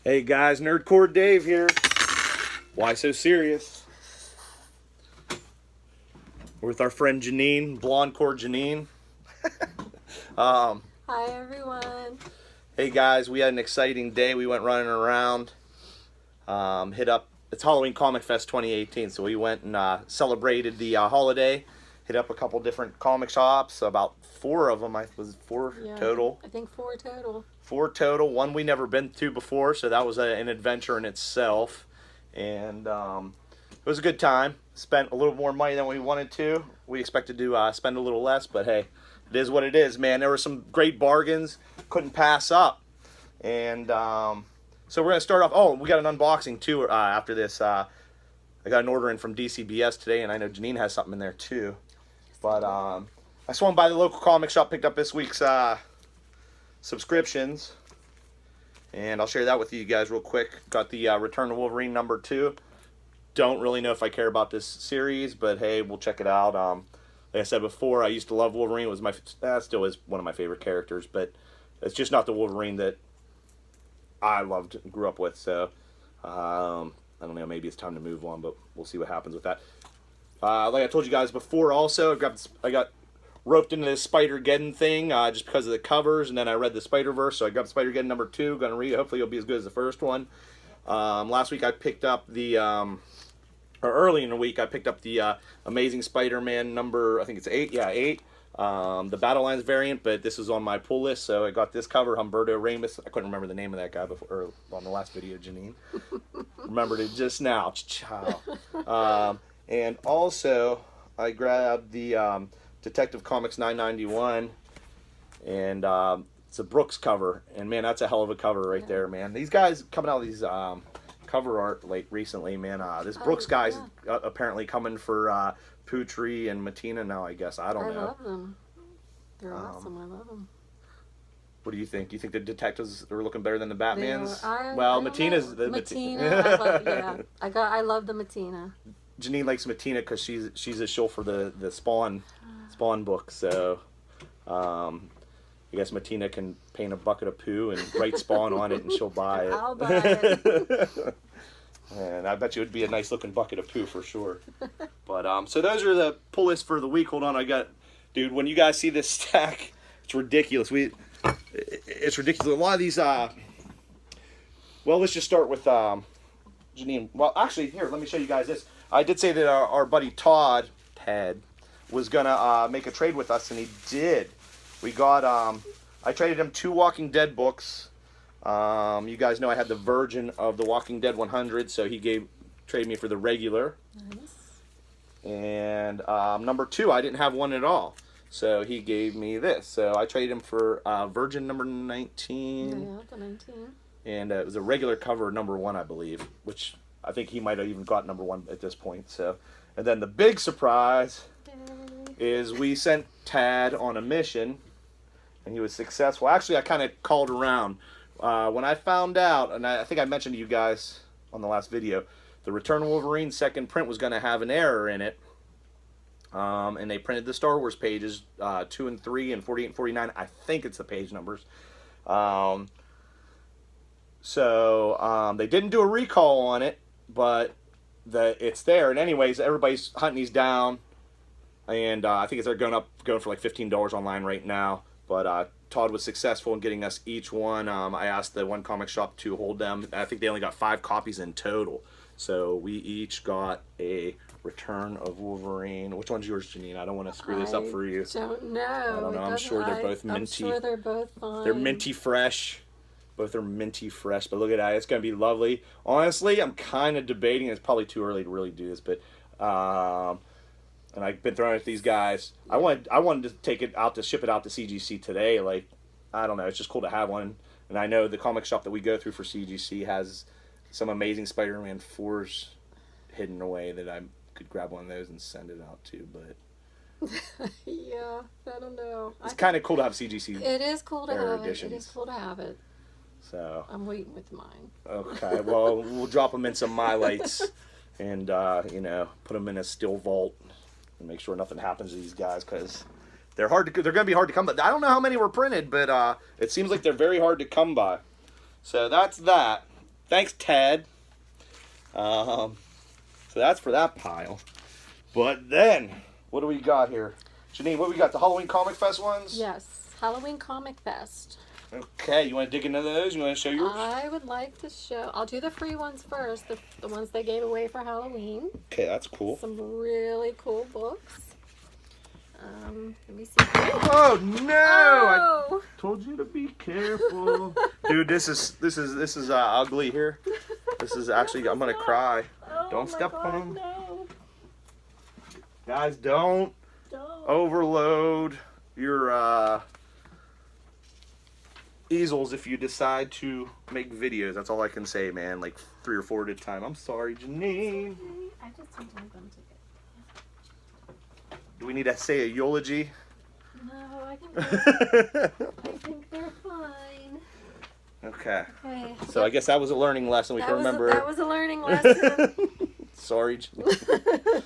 Hey guys, NERDCORE Dave here. Why so serious? We're with our friend Jeannine, Blonde Core Jeannine. Hi everyone. Hey guys, we had an exciting day. We went running around. Hit up, it's Halloween Comicfest 2018, so we went and celebrated the holiday. Hit up a couple different comic shops, about 4 of them. Total? I think 4 total. 4 total. One we never been to before, so that was an adventure in itself. And it was a good time. Spent a little more money than we wanted to. We expected to spend a little less, but hey, it is what it is, man. There were some great bargains. Couldn't pass up. And so we're going to start off. Oh, we got an unboxing too after this. I got an order in from DCBS today, and I know Jeannine has something in there too. But I swung by the local comic shop, picked up this week's subscriptions, and I'll share that with you guys real quick. Got the Return to Wolverine #2. Don't really know if I care about this series, but hey, we'll check it out. Like I said before, I used to love Wolverine. It was still is one of my favorite characters, but it's just not the Wolverine that I loved and grew up with. So I don't know, maybe it's time to move on, but we'll see what happens with that. Like I told you guys before, also I got roped into this Spider-Geddon thing just because of the covers, and then I read the Spider-Verse, so I got Spider-Geddon #2. Gonna read it. Hopefully it'll be as good as the first one. Last week I picked up the or early in the week I picked up the Amazing Spider-Man I think it's 8. Yeah, 8. The Battle Lines variant, but this is on my pull list, so I got this cover, Humberto Ramos. I couldn't remember the name of that guy before, or on the last video, Jeannine. Remembered it just now. And also, I grabbed the Detective Comics 991, and it's a Brooks cover, and man, that's a hell of a cover right there, man. These guys coming out with these cover art recently, man. This Brooks guy's apparently coming for Putri and Mattina now, I guess. I don't know. I love them. They're awesome. I love them. What do you think? Do you think the detectives are looking better than the Batmans? Well, Mattina's the Mattina. I love the Mattina. Jeannine likes Mattina because she's a shill for the Spawn book. So I guess Mattina can paint a bucket of poo and write Spawn on it, and she'll buy it. I'll buy it. And I bet you it would be a nice looking bucket of poo for sure. But so those are the pull lists for the week. Hold on, dude. When you guys see this stack, it's ridiculous. It's ridiculous. A lot of these. Well, let's just start with Jeannine. Well, actually, here, let me show you guys this. I did say that our buddy Todd was gonna make a trade with us, and he did. We got I traded him 2 Walking Dead books. You guys know I had the Virgin of the Walking Dead 100, so he traded me for the regular. Nice. And #2, I didn't have one at all, so he gave me this. So I traded him for Virgin #19. Yeah, the 19. And it was a regular cover #1, I believe, which I think he might have even got #1 at this point. So, and then the big surprise is we sent Tad on a mission, and he was successful. Actually, I kind of called around when I found out, and I think I mentioned to you guys on the last video, the Return of Wolverine second print was going to have an error in it, and they printed the Star Wars pages 2 and 3 and 48 and 49. I think it's the page numbers. So they didn't do a recall on it, but it's there. And anyways, everybody's hunting these down, and I think they're going for like $15 online right now. But Todd was successful in getting us each one. I asked the one comic shop to hold them. I think they only got 5 copies in total. So we each got a Return of Wolverine. Which one's yours, Jeannine? I don't want to screw this up for you. I don't know. I don't know. I'm sure they're both minty. I'm sure they're both fine. They're minty fresh. Both are minty fresh, but look at that. It's going to be lovely. Honestly, I'm kind of debating. It's probably too early to really do this, but and I've been throwing it at these guys. I wanted to take it out to ship it out to CGC today. Like, I don't know. It's just cool to have one. And I know the comic shop that we go through for CGC has some amazing Spider-Man 4s hidden away that I could grab one of those and send it out to, but yeah, I don't know. It's kind of cool to have CGC. It is cool to have editions. it. It is cool to have it. So I'm waiting with mine. Okay, well, we'll drop them in some My Lights and, put them in a still vault and make sure nothing happens to these guys, because they're going to be hard to come by. I don't know how many were printed, but it seems like they're very hard to come by. So that's that. Thanks, Ted. So that's for that pile. But then, what do we got here? Jeannine, what do we got? The Halloween Comic Fest ones? Yes, Halloween Comic Fest. Okay, you want to dig into those? You want to show yours? I would like to show. I'll do the free ones first. The ones they gave away for Halloween. Okay, that's cool. Some really cool books. Let me see. Oh no! Oh! I told you to be careful, dude. This is ugly here. This is actually. I'm gonna cry. Oh, Don't my step God, on them, no. guys. Don't overload your easels if you decide to make videos. That's all I can say, man. Like 3 or 4 at a time. I'm sorry, Jeannine. Okay. I just don't want them to get. Do we need to say a eulogy? No, I think they're fine. Okay. Okay. So I guess that was a learning lesson. We can remember. That was a learning lesson. Sorry, Jeannine.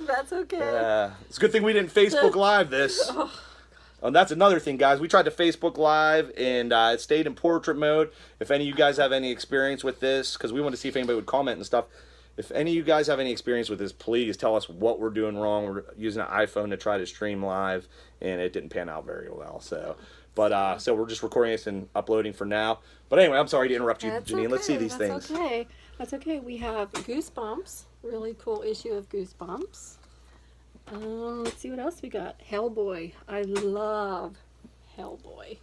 That's okay. It's a good thing we didn't Facebook Live this. And that's another thing, guys. We tried to Facebook Live, and it stayed in portrait mode. If any of you guys have any experience with this, because we want to see if anybody would comment and stuff. If any of you guys have any experience with this, please tell us what we're doing wrong. We're using an iPhone to try to stream live, and it didn't pan out very well. So we're just recording this and uploading for now. But anyway, I'm sorry to interrupt you, Jeannine. Okay. Let's see these things. That's okay. We have Goosebumps. Really cool issue of Goosebumps. Let's see what else we got. Hellboy. I love Hellboy.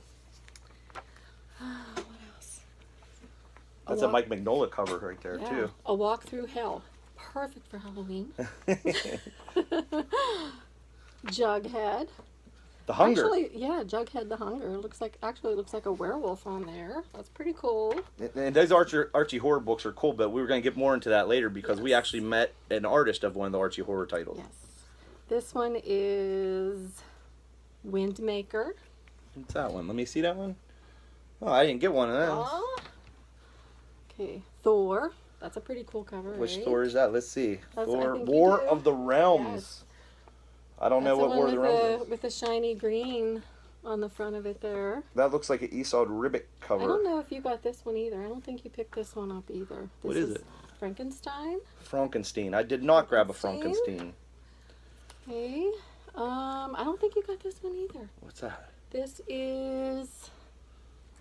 What else? That's a Mike Mignola cover right there, too. A Walk Through Hell. Perfect for Halloween. Jughead. The Hunger. Actually, yeah, Jughead the Hunger. Looks like a werewolf on there. That's pretty cool. And those Archie horror books are cool, but we were going to get more into that later because we actually met an artist of one of the Archie horror titles. Yes. This one is Windmaker. What's that one? Let me see that one. Oh, I didn't get one of those. Okay, Thor. That's a pretty cool cover, Which right? Thor is that? Let's see. Thor, War of the Realms. Yes. I don't know what War of the Realms is. With the shiny green on the front of it there. That looks like an Esau Ribic cover. I don't know if you got this one either. I don't think you picked this one up either. What is it? Frankenstein. Frankenstein. I did not grab a Frankenstein. Okay. I don't think you got this one either. What's that? This is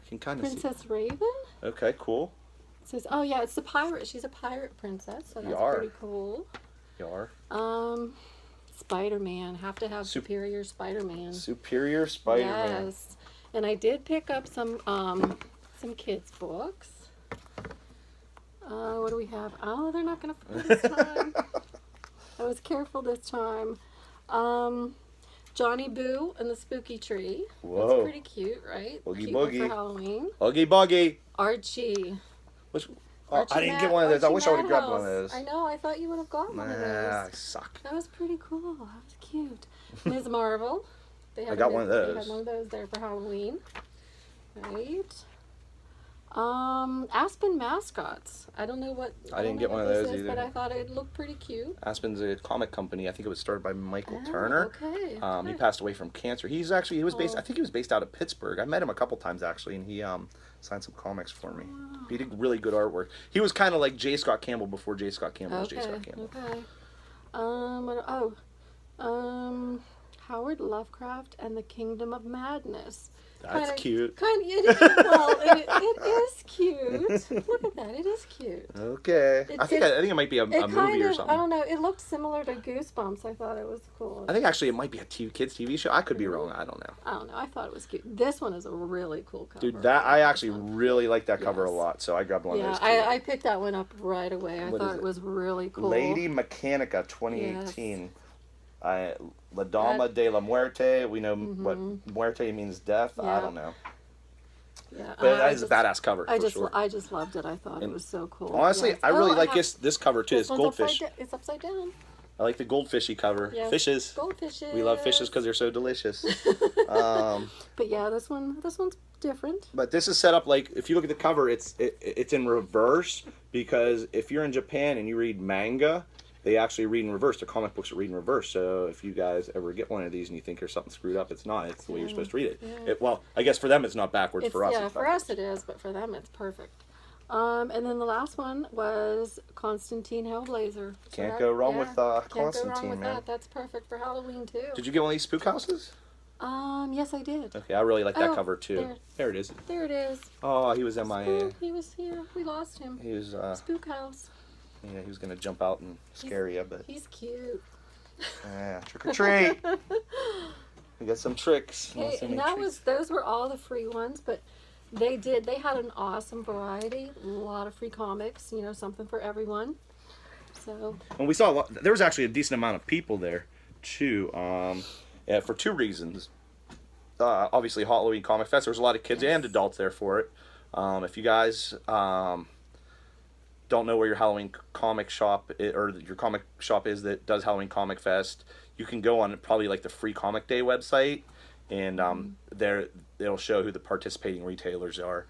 I can kind of see. Princess Raven. Okay, cool. It says, oh yeah, it's the pirate. She's a pirate princess, so that's pretty cool. Yar. Spider-Man. Have to have Superior Spider-Man. Superior Spider-Man. Yes. And I did pick up some kids' books. What do we have? Oh, they're not going to fall this time. I was careful this time. Johnny Boo and the Spooky Tree. Whoa. That's pretty cute, right? Boogie Cute Boogie. For Halloween. Oogie Boogie. Archie. I didn't get one of those. I wish I would have grabbed one of those. I know. I thought you would have got one of those. I suck. That was pretty cool. That was cute. Ms. Marvel. I got one of those. They had one of those there for Halloween. Right. Aspen mascots. I don't know what. I didn't get one of those either. But I thought it looked pretty cute. Aspen's a comic company. I think it was started by Michael Turner. Okay. He passed away from cancer. He was based. I think he was based out of Pittsburgh. I met him a couple times actually, and he signed some comics for me. Wow. He did really good artwork. He was kind of like J. Scott Campbell before J. Scott Campbell was J. Scott Campbell. Okay. Howard Lovecraft and the Kingdom of Madness. That's cute. It is cute. Look at that. It is cute. Okay. I think it might be a movie or something. I don't know. It looked similar to Goosebumps. I thought it was cool. I think actually it might be a kids TV show. I could be wrong. I don't know. I thought it was cute. This one is a really cool cover. Dude, I actually really like that cover a lot, so I grabbed one of those too. I picked that one up right away. I thought it was really cool. Lady Mechanica 2018. Yes. La Dama de la Muerte. We know what Muerte means death. Yeah. I don't know. Yeah, but that is a badass cover. I just loved it. I thought it was so cool. Honestly, I really like this cover too. It's goldfish. It's upside down. I like the goldfishy cover. Yes. Fishes. Goldfishes. We love fishes because they're so delicious. But yeah, this one's different. But this is set up like, if you look at the cover, it's in reverse, because if you're in Japan and you read manga, they actually read in reverse. The comic books are read in reverse. So if you guys ever get one of these and you think there's something screwed up, it's not. It's the way you're supposed to read it. Yeah. Well, I guess for them it's not backwards. For us, yeah, for us it is, but for them it's perfect. And then the last one was Constantine Hellblazer. Can't go wrong with Can't go wrong Constantine, with man. that. That's perfect for Halloween too. Did you get one of these spook houses? Yes, I did. Okay, I really like that Oh, cover too. There it is. There it is. Oh, he was MIA. Spook, he was here. We lost him. He was Spook House. yeah, he was gonna jump out and scare you, but He's cute. yeah, trick or treat. We got some tricks. Okay, and those were all the free ones, but they had an awesome variety, a lot of free comics, you know, something for everyone. So And we saw there was actually a decent amount of people there too. Yeah, for two reasons. Obviously, Halloween Comic Fest. There was a lot of kids and adults there for it. If you guys don't know where your Halloween comic shop or your comic shop is that does Halloween Comic Fest, you can go on probably like the Free Comic Day website, and there it'll show who the participating retailers are.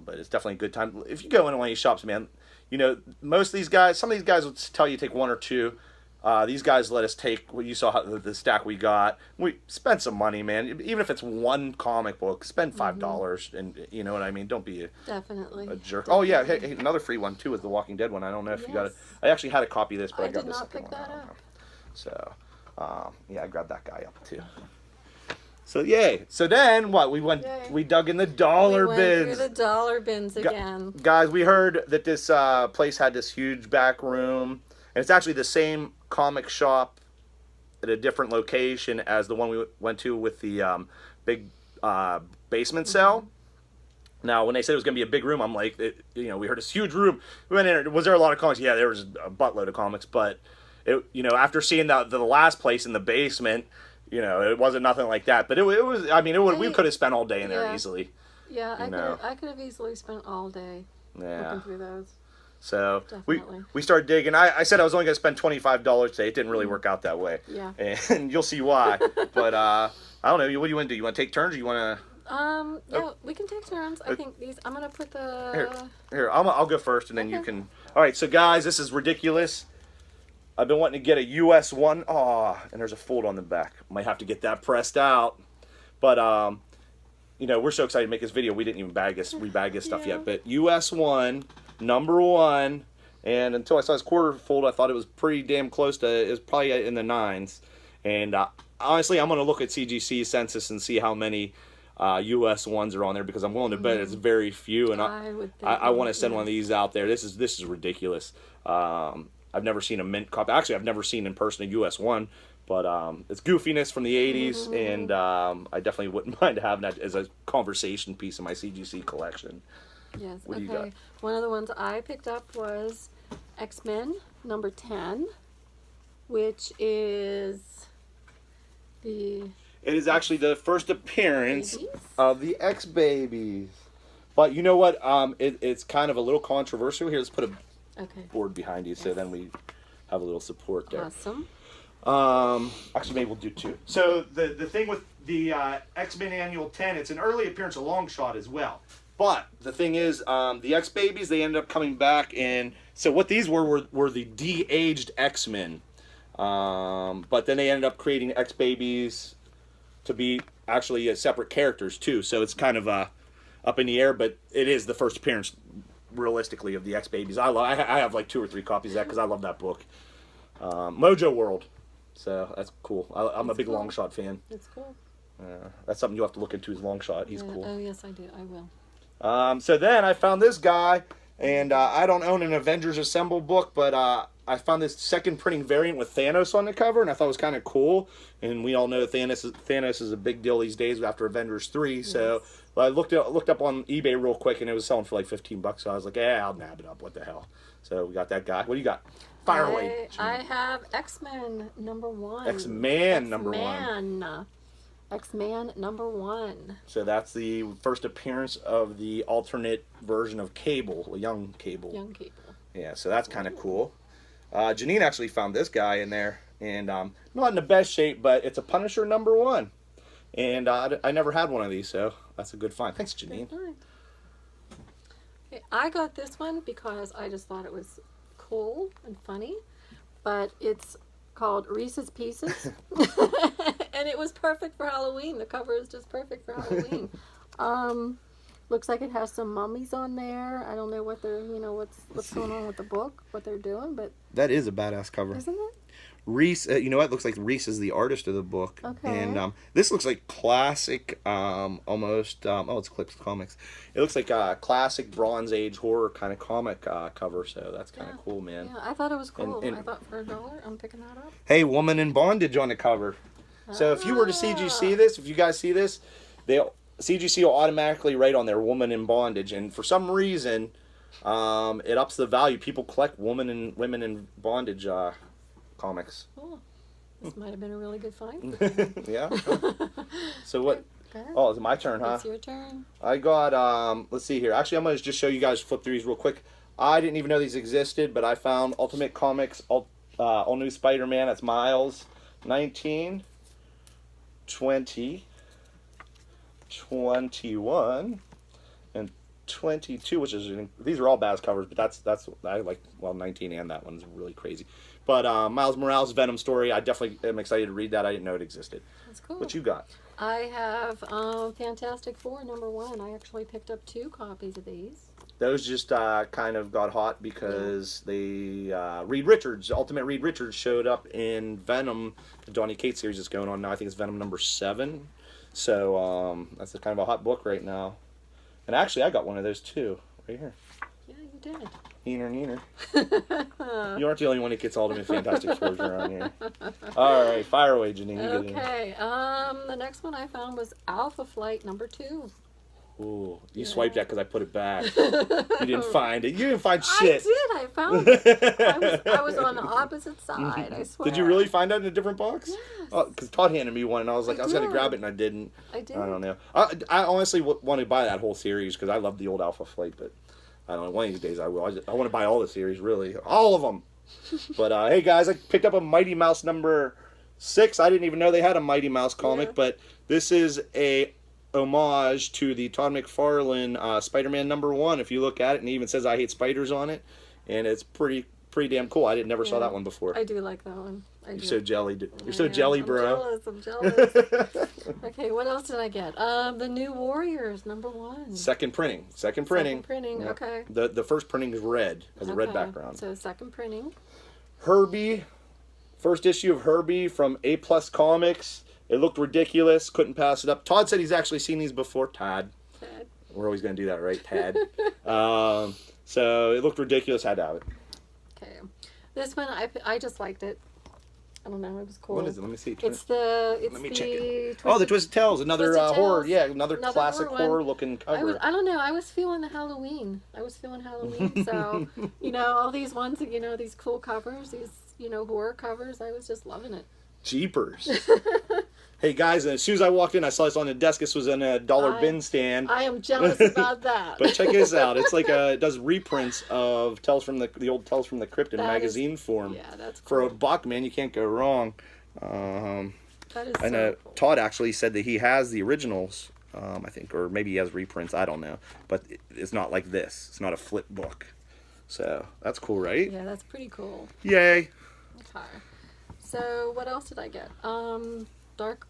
But it's definitely a good time if you go into one of these shops, man. You know, most of these guys, some of these guys will tell you take one or two. These guys let us take what you saw the stack we got. We spent some money, man. Even if it's one comic book, spend $5, and you know what I mean. Don't be definitely a jerk. Oh yeah, hey, another free one too is the Walking Dead one. I don't know if you got it. I actually had a copy of this, but I got the second one. I did not pick that up. So, yeah, I grabbed that guy up too. So yay! So then what? We went. Yay. We dug in the dollar we bins. went through the dollar bins again. Guys, we heard that this place had this huge back room, and it's actually the same comic shop at a different location as the one we went to with the big basement cell. Now, when they said it was going to be a big room, I'm like, you know, we heard this huge room. We went in there. Was there a lot of comics? Yeah, there was a buttload of comics, but you know, after seeing the last place in the basement, you know, it wasn't nothing like that. But it was. I mean, we could have spent all day in there easily. Yeah, I could have easily spent all day looking through those. So we started digging. I said I was only going to spend $25 today. It didn't really work out that way. Yeah. And you'll see why. But I don't know. What do you want to do? You want to take turns, or you want to? Yeah, we can take turns. I think these. I'm gonna put the. Here. I'll go first, and then you can. All right. So guys, this is ridiculous. I've been wanting to get a US one. Oh, and there's a fold on the back. Might have to get that pressed out. But you know, we're so excited to make this video. We didn't even rebag this stuff yet. But US one. Number 1, and until I saw his quarter fold, I thought it was pretty damn close to. It was probably in the 9s, and honestly, I'm gonna look at CGC census and see how many US ones are on there, because I'm willing to bet it's very few, and I want to send one of these out there. This is ridiculous. I've never seen a mint copy. Actually, I've never seen in person a US one, but it's goofiness from the 80s, and I definitely wouldn't mind having that as a conversation piece in my CGC collection. Yes, what do you got? One of the ones I picked up was X-Men number 10, which is the... It is actually the first appearance of the X-Babies. But you know what? It's kind of a little controversial here. Let's put a board behind you so then we have a little support there. Awesome. Actually, maybe we'll do 2. So the thing with the X-Men Annual 10, it's an early appearance, a long shot as well. But the thing is, the X-Babies, they ended up coming back, and so what these were the de-aged X-Men. But then they ended up creating X-Babies to be actually separate characters too. So it's kind of up in the air, but it is the first appearance, realistically, of the X-Babies. I have like 2 or 3 copies of that because I love that book. Mojo World. So that's cool. I'm a big Longshot fan. It's cool. That's something you have to look into, is Longshot. He's cool. Oh, yes, I do. I will. So then I found this guy, and I don't own an Avengers Assemble book, but I found this second printing variant with Thanos on the cover, and I thought it was kind of cool. And we all know Thanos is a big deal these days after Avengers 3. Yes. So I looked up on eBay real quick, and it was selling for like $15. So I was like, yeah, I'll nab it up. What the hell? So we got that guy. What do you got? Fire away. I have X-Men number 1. X-Man number 1. X-Man number 1. So that's the first appearance of the alternate version of Cable, young Cable. Young Cable. Yeah, so that's kind of cool. Jeannine actually found this guy in there, and not in the best shape, but it's a Punisher number 1. And I never had one of these, so that's a good find. Thanks, Jeannine. Okay, I got this one because I just thought it was cool and funny, but it's called Reese's Pieces. And it was perfect for Halloween. The cover is just perfect for Halloween. Looks like it has some mummies on there. I don't know what they're, what's going on with the book, what they're doing, but That is a badass cover. isn't it? Reese, you know what? Looks like Reese is the artist of the book. Okay. And this looks like classic, almost. It's Clips Comics. It looks like a classic Bronze Age horror kind of comic cover. So that's kind of cool, man. Yeah, I thought it was cool. And I thought for $1, I'm picking that up. Hey, woman in bondage on the cover. So if you were to CGC this, if you guys see this, CGC will automatically write on there "woman in bondage," and for some reason, it ups the value. People collect women in bondage comics. Oh, this might have been a really good find. Yeah. So what? Okay. Oh, it's my turn, huh? It's your turn. I got, let's see here. Actually, I'm going to just show you guys, flip through these real quick. I didn't even know these existed, but I found Ultimate Comics, All New Spider-Man. That's Miles 19, 20, 21, and 22, which is, these are all Baz covers, but that's I like, 19 and that one's really crazy. But Miles Morales' Venom story, I definitely am excited to read that. I didn't know it existed. That's cool. What you got? I have Fantastic Four #1. I actually picked up 2 copies of these. Those just kind of got hot because they Reed Richards, Ultimate Reed Richards, showed up in Venom, the Donny Cates series that's going on now. I think it's Venom #7. So that's a kind of a hot book right now. And actually, I got one of those too, right here. Yeah, you did. Neener. You aren't the only one that gets Ultimate Fantastic Fours around here. All right, fire away, Jeannine. Okay. The next one I found was Alpha Flight #2. Ooh, you swiped that because I put it back. You didn't find it. You didn't find shit. I did. I found it. I was on the opposite side. I swear. Did you really find that in a different box? Yes. Oh, because Todd handed me one, and I was like, I was going to grab it, and I didn't. I did. I don't know. I honestly want to buy that whole series because I love the old Alpha Flight, but I don't know. One of these days I will. I want to buy all the series, really. All of them. But, hey, guys, I picked up a Mighty Mouse #6. I didn't even know they had a Mighty Mouse comic, but this is a homage to the Todd McFarlane Spider-Man #1. If you look at it, and it even says "I hate spiders" on it, and it's pretty damn cool. I never saw that one before. I do like that one. You're so jelly. You're so jelly, bro. I'm jealous. Okay, what else did I get? The New Warriors #1. Second printing. Yeah. Okay. The first printing is red, has a red background. So second printing. Herbie, first issue of Herbie from A+ Comics. It looked ridiculous. Couldn't pass it up. Todd said he's actually seen these before. Tad. We're always going to do that, right? Tad. So it looked ridiculous. Had to have it. Okay. This one, I just liked it. I don't know. It was cool. What is it? Let me see. Let me check it. The Twisted Tales. Another horror. Yeah, another classic horror-looking cover. I don't know. I was feeling the Halloween. So, all these ones, these cool covers, these, horror covers. I was just loving it. Jeepers. Hey guys, as soon as I walked in, I saw this on the desk. This was in a dollar bin stand. I am jealous about that. But check this out. It's like it does reprints of Tales from the old Tales from the Crypt in magazine form. Yeah, that's cool. For a buck, man, you can't go wrong. That is I know cool. Todd actually said that he has the originals, I think, or maybe he has reprints. I don't know. But it's not like this. It's not a flip book. So that's cool, right? Yeah, that's pretty cool. Yay. Okay. So what else did I get? Dark.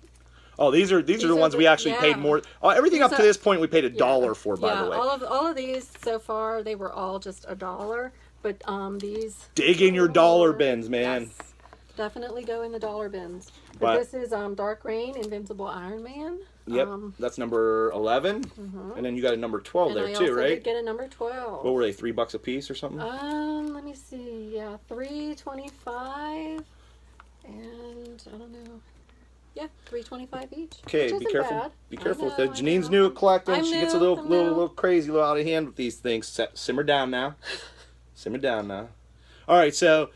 Oh, these are the ones we actually paid more. Everything up to this point we paid $1 for, by the way. All of these so far, they were all just $1. But these. Dig in your dollar bins, man. Yes, definitely go in the dollar bins. But this is Dark Reign, Invincible Iron Man. Yep, that's number 11, and then you got a number 12 there too, right? Did get a number 12. What were they? $3 a piece or something? Let me see. Yeah, $3.25, and I don't know. Yeah, $3.25 each. Okay, be careful. Bad. Be careful with that. Jannine's new at collecting. She gets a little crazy, a little out of hand with these things. Simmer down now. Simmer down now. All right, so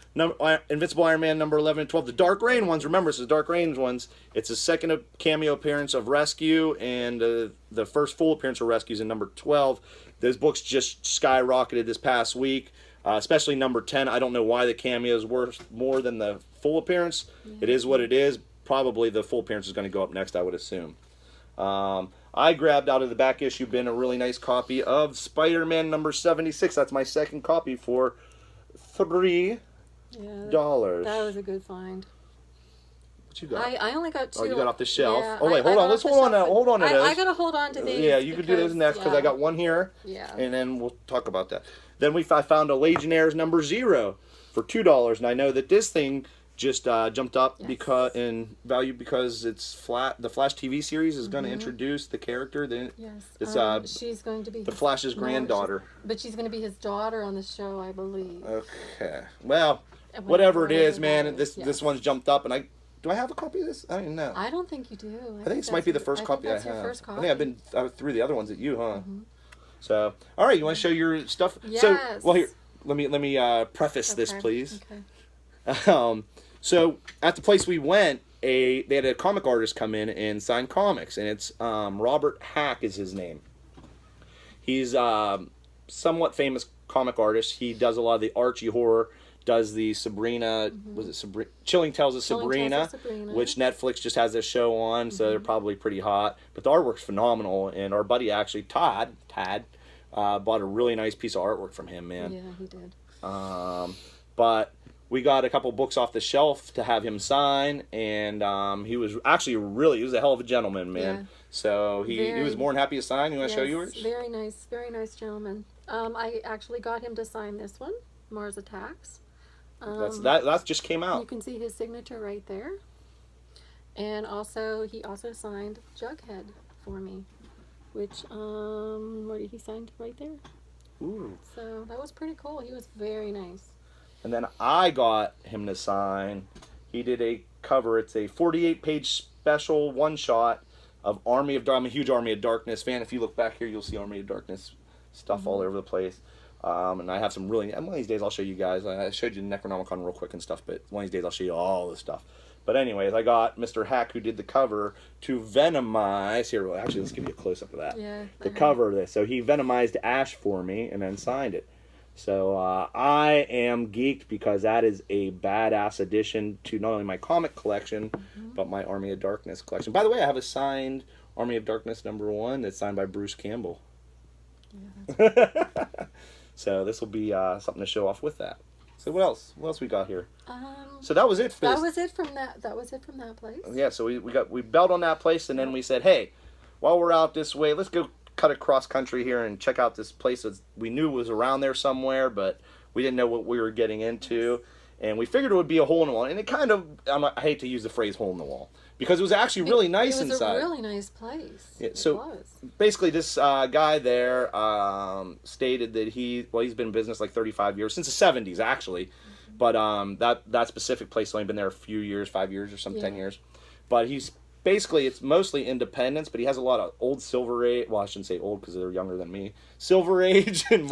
Invincible Iron Man number 11 and 12. The Dark Reign ones, remember, this is Dark Reign ones. It's a second cameo appearance of Rescue, and the first full appearance of Rescue is in number 12. Those books just skyrocketed this past week, especially number 10. I don't know why the cameo is worth more than the full appearance. Yeah. It is what it is. Probably the full appearance is going to go up next, I would assume. I grabbed out of the back issue bin a really nice copy of Spider-Man number 76. That's my second copy for $3. Yeah, that was a good find. What you got? I only got 2. Oh, you got off the shelf. Yeah, oh wait, hold on. Let's hold on. Hold on to those. I gotta hold on to these. Yeah, you can do those next because I got one here. Yeah. And then we'll talk about that. Then I found a Legionnaires number 0 for $2, and I know that this thing just jumped up because in value because it's the Flash TV series is going to introduce the character. She's going to be the Flash's granddaughter. But she's going to be his daughter on the show, I believe. Okay. Well, whatever it is, man. This one's jumped up, and do I have a copy of this? I don't even know. I don't think you do. I think this might be the first copy I have. First copy. I think I've been through the other ones at you, huh? So, all right, you want to show your stuff? Yes. So, well, here, let me preface this, please. Okay. So at the place we went, they had a comic artist come in and sign comics, and it's Robert Hack is his name. He's somewhat famous comic artist. He does a lot of the Archie horror, does the Sabrina, was it Sabrina? Chilling Tales of Sabrina, which Netflix just has their show on, so they're probably pretty hot. But the artwork's phenomenal, and our buddy actually, Tad, bought a really nice piece of artwork from him, man. Yeah, he did. But we got a couple books off the shelf to have him sign, and he was actually he was a hell of a gentleman, man. Yeah. So he was more than happy to sign. You want to show yours? Very nice gentleman. I actually got him to sign this one, Mars Attacks. That just came out. You can see his signature right there. And he also signed Jughead for me, which what did he sign right there? Ooh. So that was pretty cool. He was very nice. And then I got him to sign. He did a cover. It's a 48-page special one-shot of Army of Darkness. I'm a huge Army of Darkness fan. If you look back here, you'll see Army of Darkness stuff all over the place. And I have some really... And one of these days, I'll show you guys. I showed you the Necronomicon real quick and stuff, but one of these days, I'll show you all the stuff. But anyways, I got Mr. Hack, who did the cover, to venomize... Here, actually, let's give you a close-up of that. Yeah. The cover of this. So he venomized Ash for me and then signed it. So I am geeked because that is a badass addition to not only my comic collection, but my Army of Darkness collection. By the way, I have a signed Army of Darkness number 1 that's signed by Bruce Campbell. Yeah, so this will be something to show off with that. So what else? What else we got here? So that was it. That was it from that place. Yeah. So we bailed on that place, and then we said, hey, while we're out this way, let's go cut across country here and check out this place that we knew was around there somewhere, but we didn't know what we were getting into. And we figured it would be a hole in the wall. And it kind of, I hate to use the phrase hole in the wall, because it was actually really nice inside. It was a really nice place. Yeah, so basically this guy there stated that he's been in business like 35 years, since the 70s actually. But that specific place has only been there a few years, 5 years or some 10 years. But he's basically, it's mostly independents, but he has a lot of old Silver Age. Well, I shouldn't say old because they're younger than me. Silver Age and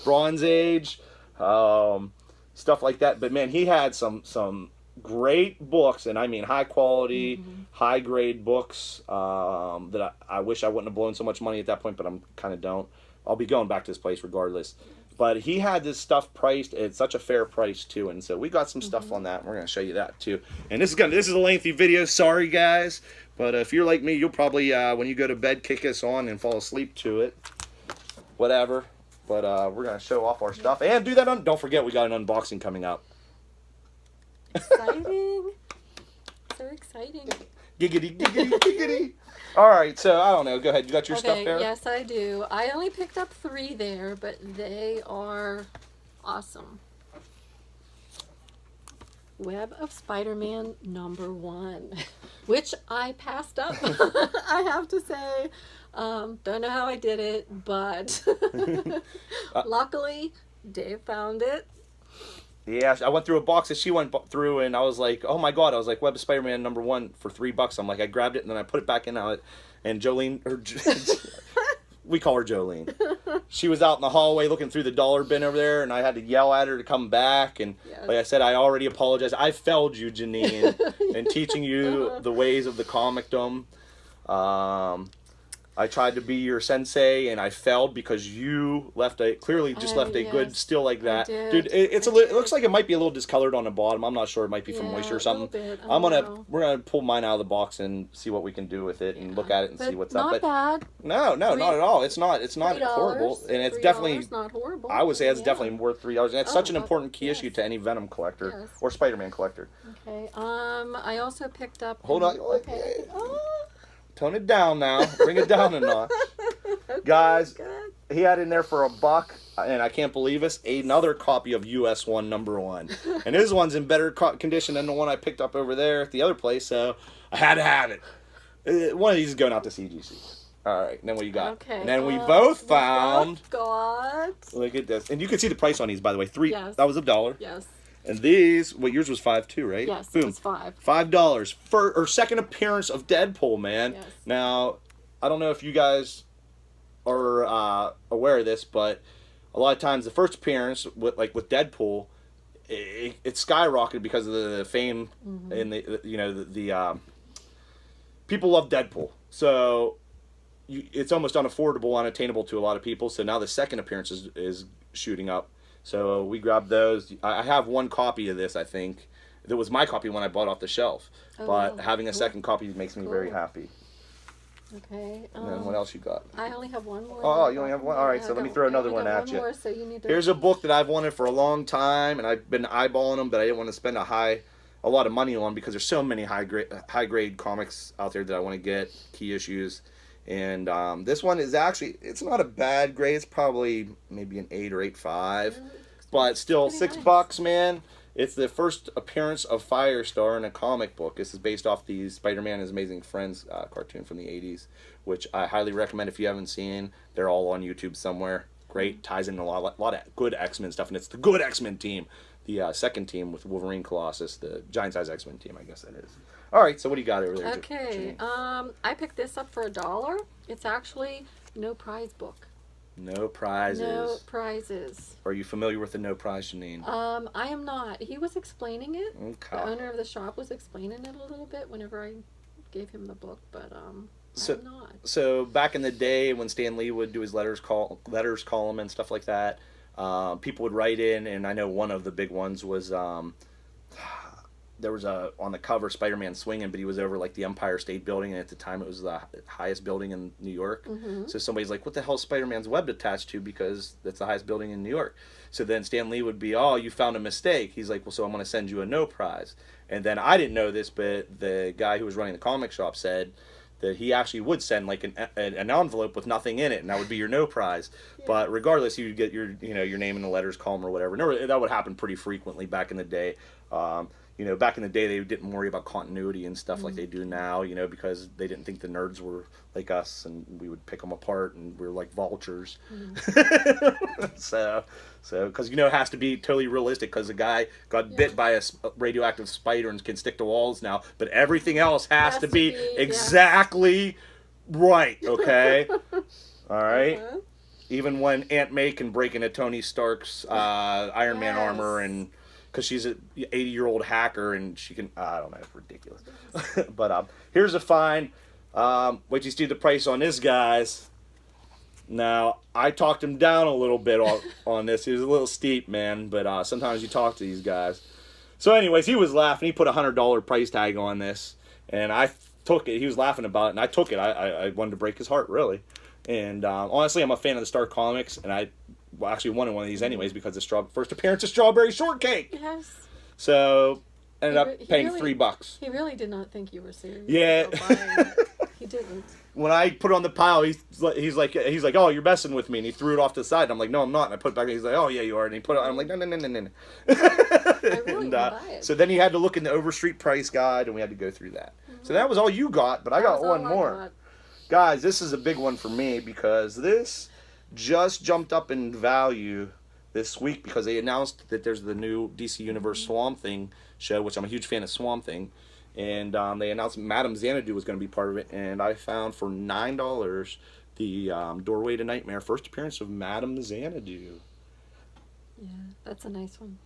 Bronze Age, stuff like that. But man, he had some great books, and I mean high quality, high grade books that I wish I wouldn't have blown so much money at that point, but I'm kind of don't. I'll be going back to this place regardless. But he had this stuff priced at such a fair price too, and so we got some stuff on that. And we're gonna show you that too. And this is a lengthy video. Sorry guys, but if you're like me, you'll probably when you go to bed kick us on and fall asleep to it. Whatever. But we're gonna show off our stuff and do that. Don't forget, we got an unboxing coming up. Exciting! So exciting! Giggity, giggity, giggity. All right, so I don't know. Go ahead. You got your stuff there? Yes, I do. I only picked up 3 there, but they are awesome. Web of Spider-Man number 1, which I passed up. I have to say, don't know how I did it, but luckily Dave found it. Yeah, I went through a box that she went through, and I was like, oh my god, I was like, Web of Spider-Man number 1 for $3. I'm like, I grabbed it, and then I put it back in it, and Jolene, we call her Jolene, she was out in the hallway looking through the dollar bin over there, and I had to yell at her to come back, and like I said, I already apologized. I failed you, Jeannine, in teaching you the ways of the comicdom. I tried to be your sensei, and I failed because you left clearly left a good still like that, dude. It looks like it might be a little discolored on the bottom. I'm not sure. It might be from moisture or something. We're gonna pull mine out of the box and see what we can do with it and look at it and see what's up. Not bad. No, not at all. It's not horrible, and it's definitely not horrible. I would say it's definitely worth $3, and it's such an important key issue to any Venom collector or Spider-Man collector. Okay. I also picked up. Hold on. Okay. Tone it down now. Bring it down a notch. Okay, guys, he had in there for $1, and I can't believe this, another copy of US1 #1. And his one's in better condition than the one I picked up over there at the other place, so I had to have it. One of these is going out to CGC. All right, and then what you got? Okay. And then we both found... Look at this. And you can see the price on these, by the way. Yes. That was $1. Yes. And these, yours was $5 too, right? Yes, boom. It was $5. $5 second appearance of Deadpool, man. Yes. Now, I don't know if you guys are aware of this, but a lot of times the first appearance with Deadpool, it skyrocketed because of the fame and the people love Deadpool, so it's almost unaffordable, unattainable to a lot of people. So now the second appearance is shooting up. So we grabbed those. I have one copy of this, I think. That was my copy when I bought off the shelf. But having a second copy makes me very happy. Okay. And then what else you got? I only have one more. Oh, you only have one? All right, so let me throw another one at you. More, so you need to... Here's a book that I've wanted for a long time, and I've been eyeballing them, but I didn't want to spend a lot of money on because there's so many high grade comics out there that I want to get, key issues. And this one is actually, it's not a bad grade. It's probably maybe an 8 or 8.5, but still $6, man. It's the first appearance of Firestar in a comic book. This is based off the Spider-Man and His Amazing Friends cartoon from the 80s, which I highly recommend if you haven't seen. They're all on YouTube somewhere. Great, ties in a lot of good X-Men stuff, and it's the good X-Men team. The second team with Wolverine, Colossus, the giant-size X-Men team, I guess that is. All right, so what do you got over there? Okay, I picked this up for $1. It's actually no prize book. No prizes. No prizes. Are you familiar with the no prize, Jeannine? I am not. He was explaining it. Okay. The owner of the shop was explaining it a little bit whenever I gave him the book, but I'm not. So back in the day when Stan Lee would do his letters column and stuff like that, people would write in, and I know one of the big ones was there was on the cover Spider-Man swinging, but he was over like the Empire State Building, and at the time it was the highest building in New York. So somebody's like, what the hell is Spider-Man's web attached to, because that's the highest building in New York. So then Stan Lee would be, oh, you found a mistake. He's like, well, so I'm going to send you a no prize. And then I didn't know this, but the guy who was running the comic shop said that he actually would send like an envelope with nothing in it, and that would be your no prize. Yeah. But regardless, you would get your name in the letters column or whatever. And that would happen pretty frequently back in the day. Back in the day, they didn't worry about continuity and stuff like they do now, because they didn't think the nerds were like us, and we would pick them apart, and we were like vultures. So, because, it has to be totally realistic, because a guy got bit by a radioactive spider and can stick to walls now, but everything else has to be exactly right, okay? All right? Even when Aunt May can break into Tony Stark's Iron Man armor, and... because she's an 80-year-old hacker, and she can... I don't know, it's ridiculous. But here's a find. Wait till you see the price on this, guys. Now, I talked him down a little bit on this. He was a little steep, man, but sometimes you talk to these guys. So anyways, he was laughing. He put a $100 price tag on this, and I took it. He was laughing about it, and I took it. I wanted to break his heart, really. And honestly, I'm a fan of the Star Comics, and I... actually wanted one of these anyways because the first appearance of Strawberry Shortcake. Yes. So ended up paying $3. He really did not think you were serious. Yeah. He didn't. When I put it on the pile, he's like, oh, you're messing with me, and he threw it off to the side. And I'm like, no, I'm not. And I put it back. And he's like, oh yeah, you are. And he put it. I'm like, no. I really buy it. So then he had to look in the Overstreet price guide, and we had to go through that. So that was all you got, but I got one more. Guys, this is a big one for me because this just jumped up in value this week because they announced that there's the new DC Universe Swamp Thing show, which I'm a huge fan of Swamp Thing, and they announced Madame Xanadu was going to be part of it, and I found for $9 the Doorway to Nightmare first appearance of Madame Xanadu. Yeah, that's a nice one.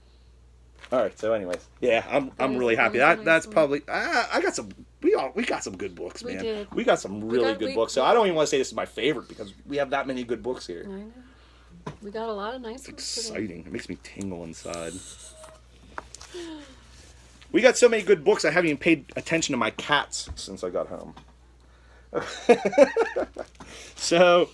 All right. So, anyways, yeah, I'm really happy. That's probably I got some. We got some good books, man. We did. We got some really good books. So I don't even want to say this is my favorite because we have that many good books here. I know. We got a lot of nice ones. Exciting. It makes me tingle inside. We got so many good books. I haven't even paid attention to my cats since I got home. So.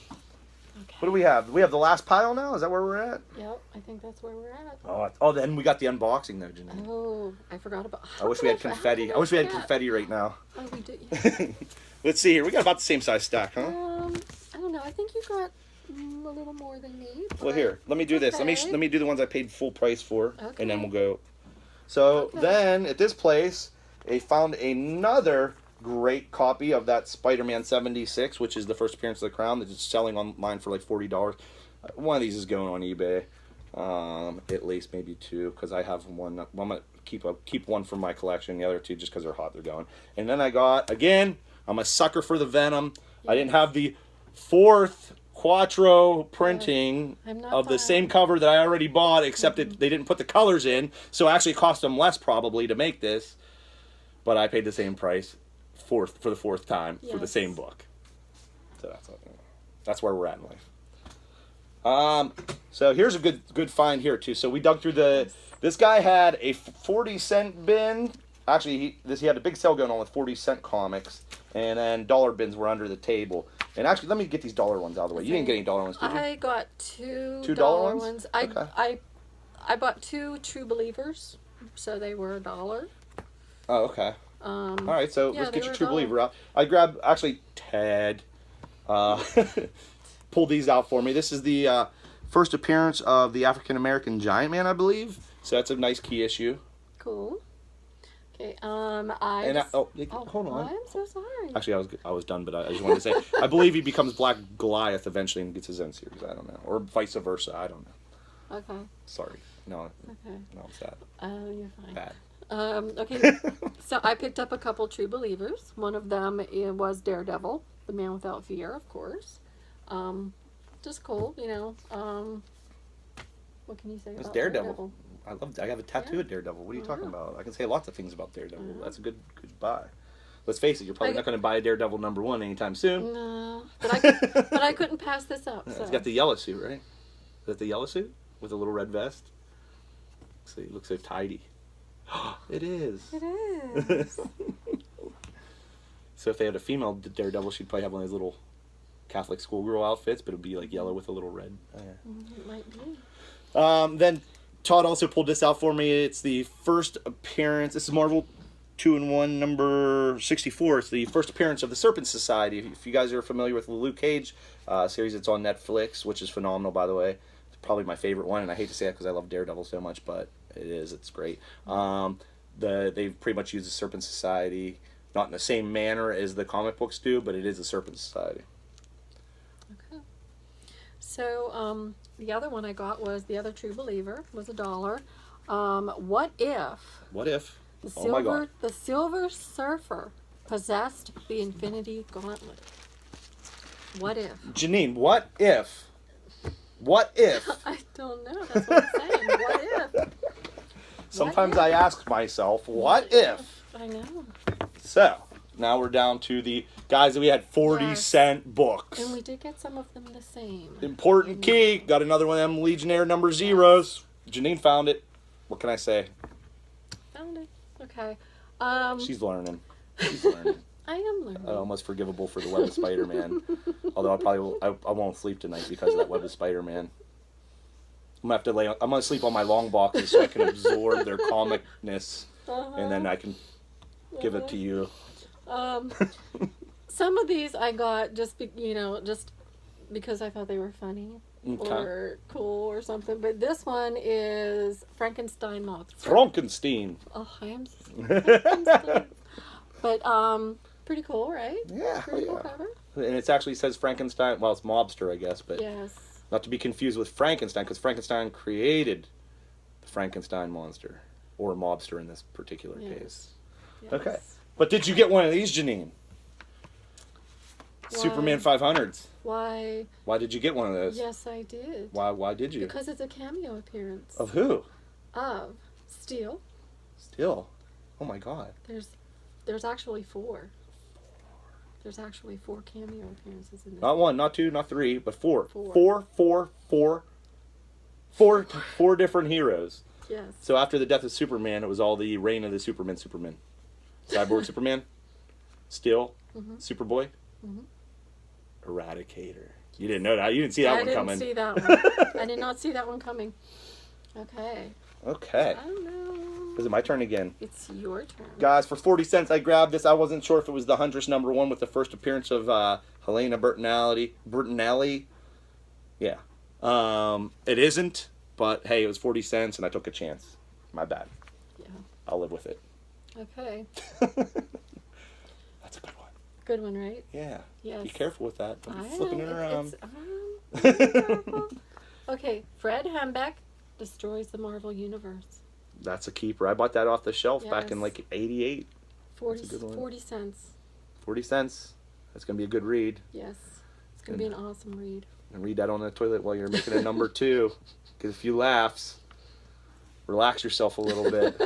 What do we have? We have the last pile now? Is that where we're at? Yep, I think that's where we're at. Oh, then we got the unboxing though, Jeannine. Oh, I forgot about. I wish we had confetti. I wish we had confetti right now. Oh, we do. Yeah. Let's see here. We got about the same size stack, huh? I don't know. I think you got a little more than me. Well, here. Let me do this. Let me do the ones I paid full price for, okay. and then we'll go. So then at this place, they found another great copy of that Spider-Man 76, which is the first appearance of the Crown. That's just selling online for like $40. One of these is going on eBay, at least maybe two, because I have one. I'm gonna keep one for my collection. The other two just because they're hot, they're going. And then I got again. I'm a sucker for the Venom. I didn't have the fourth Quattro printing of the same cover that I already bought, except they didn't put the colors in, so it actually cost them less probably to make this. But I paid the same price. For the fourth time for the same book. So that's where we're at in life. So here's a good find here too. So we dug through this guy had a 40-cent bin. Actually, he had a big sale going on with 40-cent comics, and then dollar bins were under the table. And actually, let me get these dollar ones out of the way. You didn't get any dollar ones, did you? I got two dollar ones. Okay. I bought two True Believers, so they were $1. Oh, okay. All right, so let's get your True Believer out. I grabbed, actually, Ted pulled these out for me. This is the first appearance of the African-American Giant Man, I believe. So that's a nice key issue. Cool. Okay, hold on. I'm so sorry. Actually, I was done, but I just wanted to say, I believe he becomes Black Goliath eventually and gets his own series. I don't know. Or vice versa. I don't know. Okay. Sorry. No. Okay. No, it's sad. You're fine. Bad. Okay, so I picked up a couple True Believers. One of them was Daredevil, the Man Without Fear, of course. Just cool, you know. What can you say about Daredevil? I have a tattoo of Daredevil. What are you talking about? I can say lots of things about Daredevil. That's a good buy. Let's face it, you're probably not going to buy a Daredevil #1 anytime soon. No, but I couldn't pass this up. So. It's got the yellow suit, right? Is that the yellow suit with a little red vest? See, it looks so tidy. It is. It is. So if they had a female Daredevil, she'd probably have one of those little Catholic schoolgirl outfits, but it'd be like yellow with a little red. It might be. Then Todd also pulled this out for me. It's the first appearance. This is Marvel 2-in-1 number 64. It's the first appearance of the Serpent Society. If you guys are familiar with the Luke Cage series, it's on Netflix, which is phenomenal, by the way. It's probably my favorite one, and I hate to say it because I love Daredevil so much, but it is. It's great. They've pretty much used the Serpent Society, not in the same manner as the comic books do, but it is the Serpent Society. Okay. So the other one I got was the other True Believer, was $1. What if the Silver Surfer possessed the Infinity Gauntlet? What if? Jeannine, what if? What if? I don't know. That's what I'm saying. What if? Sometimes I ask myself, what if? I know. So, now we're down to the guys that we had 40-cent books. And we did get some of them the same. Important key. Got another one of them Legionnaire number zeros. Jeannine found it. What can I say? Found it. Okay. She's learning. I am learning. Almost forgivable for the Web of Spider-Man. Although I won't sleep tonight because of that Web of Spider-Man. I'm gonna sleep on my long boxes so I can absorb their comicness, and then I can give it to you. Some of these I got just because I thought they were funny or cool or something. But this one is Frankenstein monster. Frankenstein. Oh, I am. Frankenstein. But pretty cool, right? Yeah. Pretty cool cover. And it actually says Frankenstein. Well, it's mobster, I guess, but yes. Not to be confused with Frankenstein, because Frankenstein created the Frankenstein monster, or mobster in this particular case. Yes. Okay. But did you get one of these, Jeannine? Why? Superman 500s. Why? Why did you get one of those? Yes, I did. Why did you? Because it's a cameo appearance. Of who? Of Steel. Steel. Oh my God. There's actually 4. There's actually 4 cameo appearances in this. Not 1, not 2, not 3, but 4. 4. 4 different heroes. Yes. So after the death of Superman, it was all the reign of the Superman. Cyborg Superman, Steel, Superboy, Eradicator. You didn't know that. You didn't see that one coming. I didn't see that one. I did not see that one coming. Okay. Okay. I don't know. Is it my turn again? It's your turn. Guys, for 40 cents, I grabbed this. I wasn't sure if it was the Huntress #1 with the first appearance of Helena Bertinelli. Yeah. It isn't, but hey, it was 40 cents, and I took a chance. My bad. Yeah. I'll live with it. Okay. That's a good one. Good one, right? Yeah. Yes. Be careful with that. Don't be flipping it around. Okay. Fred Hembeck destroys the Marvel Universe. That's a keeper. I bought that off the shelf back in like 88. 40 cents. 40 cents. That's going to be a good read. Yes. It's going to be an awesome read. And read that on the toilet while you're making a #2. Get a few laughs. Relax yourself a little bit.